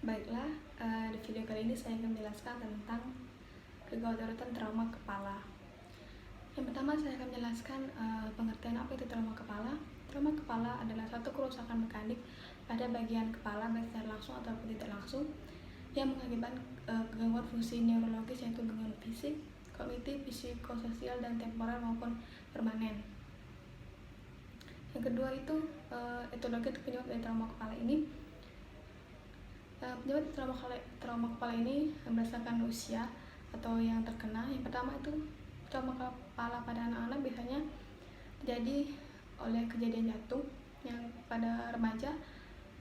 Baiklah, di video kali ini saya akan menjelaskan tentang kekhawatiran trauma kepala. Yang pertama saya akan menjelaskan pengertian apa itu trauma kepala. Trauma kepala adalah suatu kerusakan mekanik pada bagian kepala baik secara langsung ataupun tidak langsung yang mengakibatkan gangguan fungsi neurologis yaitu gangguan fisik, kognitif, psikososial, dan temporer maupun permanen. Yang kedua itu etiologi penyebab dari trauma kepala ini. Penyebab trauma kepala ini berdasarkan usia atau yang terkena. Yang pertama itu trauma kepala pada anak-anak biasanya terjadi oleh kejadian jatuh yang pada remaja.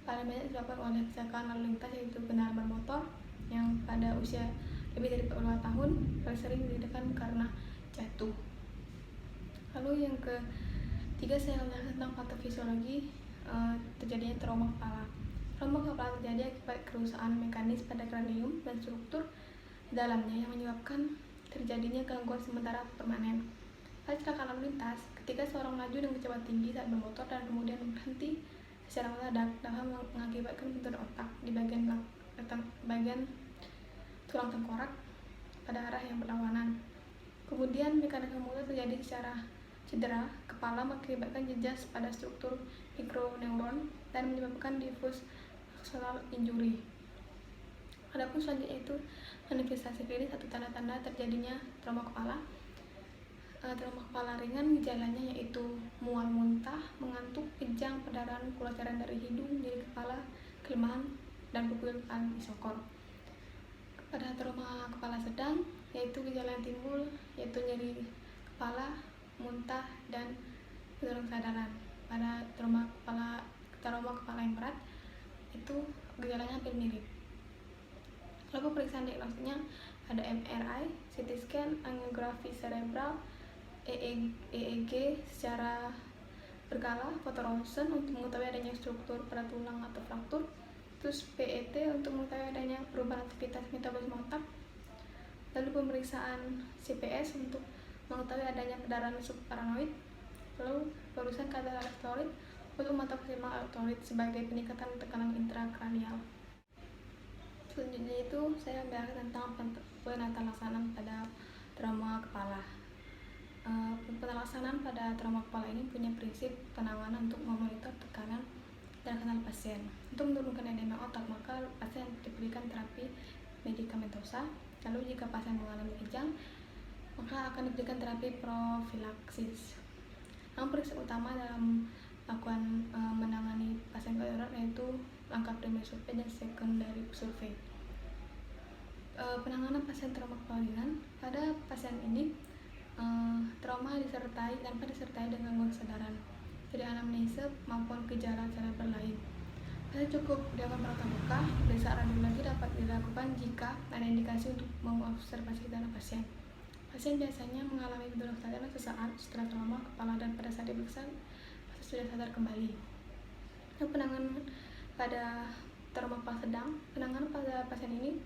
Pada remaja disebabkan oleh kecelakaan lalu lintas yaitu kendaraan bermotor yang pada usia lebih dari 42 tahun paling sering didirikan karena jatuh. Lalu yang ketiga saya akan menjelaskan tentang patofisiologi terjadinya trauma kepala. Trauma kepala terjadi akibat kerusakan mekanis pada kranium dan struktur di dalamnya yang menyebabkan terjadinya gangguan sementara permanen. Pada kecelakaan lalu lintas, ketika seorang melaju dengan kecepatan tinggi saat bermotor dan kemudian berhenti secara mendadak dapat mengakibatkan benturan otak di bagian tulang tengkorak pada arah yang berlawanan. Kemudian mekanisme motor terjadi secara cedera kepala mengakibatkan jejas pada struktur mikroneuron dan menyebabkan diffuse axonal injury. Adapun selanjutnya itu manifestasi klinis atau tanda-tanda terjadinya trauma kepala. Trauma kepala ringan gejalanya yaitu mual, muntah, mengantuk, kejang, perdarahan, keluar cairan dari hidung, nyeri kepala, kelemahan, dan pegel-pegelan isokor. Pada trauma kepala sedang yaitu gejala yang timbul yaitu nyeri kepala, muntah, dan penurunan kesadaran. Pada trauma kepala yang berat itu gejalanya hampir mirip. Lalu pemeriksaan diagnostiknya ada MRI, CT scan, angiografi cerebral, EEG secara berkala, foto ronsen untuk mengetahui adanya struktur pada tulang atau fraktur, terus PET untuk mengetahui adanya perubahan aktivitas metabolisme otak, lalu pemeriksaan CPS untuk mengetahui adanya pendarahan subparanoid, lalu pemeriksaan kadar elektrolit untuk memantau keseimbangan elektrolit sebagai peningkatan tekanan intrakranial. Selanjutnya itu saya membahas tentang penata laksanaan pada trauma kepala. Penelaksanaan pada trauma kepala ini punya prinsip penanganan untuk memonitor tekanan dan kenal pasien. Untuk menurunkan edema otak, maka pasien diberikan terapi medikamentosa. Lalu jika pasien mengalami kejang, maka akan diberikan terapi profilaksis. Yang prinsip utama dalam melakukan menangani pasien darurat yaitu langkah primer survei dan secondary survei. Penanganan pasien trauma kepala ringan. Pada pasien ini trauma tanpa disertai dengan gangguan kesadaran, tidak anamnesa maupun gejala cerebral lain. Pasien cukup dilakukan perawatan luka. Pemeriksaan radiologi dapat dilakukan jika ada indikasi untuk mengobservasi gejala pasien. Pasien biasanya mengalami penurunan kesadaran sesaat setelah trauma kepala dan pada saat diperiksa pasien sudah sadar kembali. Nah, penanganan pada trauma kepala sedang. Penanganan pada pasien ini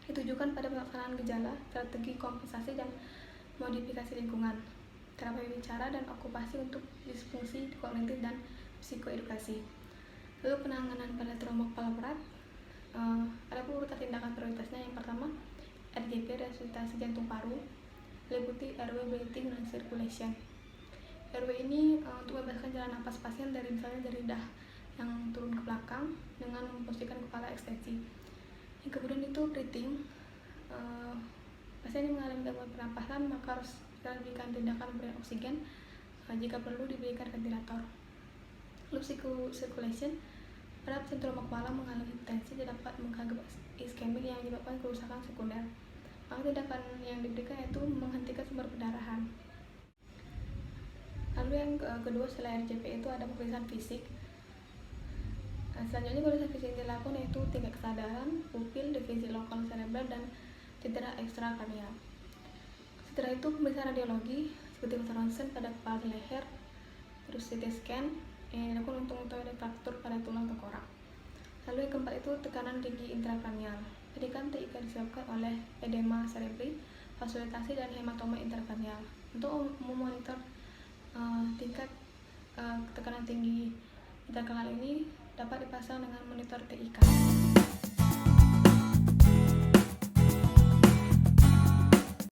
ditujukan pada pelaksanaan gejala, strategi kompensasi, dan modifikasi lingkungan, terapi bicara, dan okupasi untuk disfungsi kognitif dan psikoedukasi. Lalu penanganan pada trauma kepala berat, ada beberapa tindakan prioritasnya. Yang pertama, RJP, resusitasi jantung paru, meliputi airway breathing dan circulation. Airway ini untuk membebaskan jalan napas pasien dari misalnya dari lidah yang turun ke belakang dengan memposisikan kepala ekstensi. Yang kemudian itu breathing. Pasien yang mengalami gangguan pernapasan maka harus diberikan tindakan memberikan oksigen, jika perlu diberikan ventilator. Lalu circulation, pada pasien trauma kepala mengalami hipertensi dapat mengganggu iskemik yang menyebabkan kerusakan sekunder. Maka tindakan yang diberikan yaitu menghentikan sumber pendarahan. Lalu yang kedua selain RJP itu ada pemeriksaan fisik. Selanjutnya pemeriksaan fisik yang dilakukan yaitu tingkat kesadaran, pupil, divisi lokal cerebral, dan cedera ekstrakranial. Setelah itu pemeriksaan radiologi seperti foto ronsen pada kepala dan leher, terus CT scan yang dilakukan untuk mengetahui fraktur pada tulang tengkorak. Lalu yang keempat itu tekanan tinggi intrakranial. Pendidikan TIK disebabkan oleh edema cerebri, vasodilatasi, dan hematoma intrakranial. Untuk memonitor tingkat tekanan tinggi terkenal ini dapat dipasang dengan monitor TIK.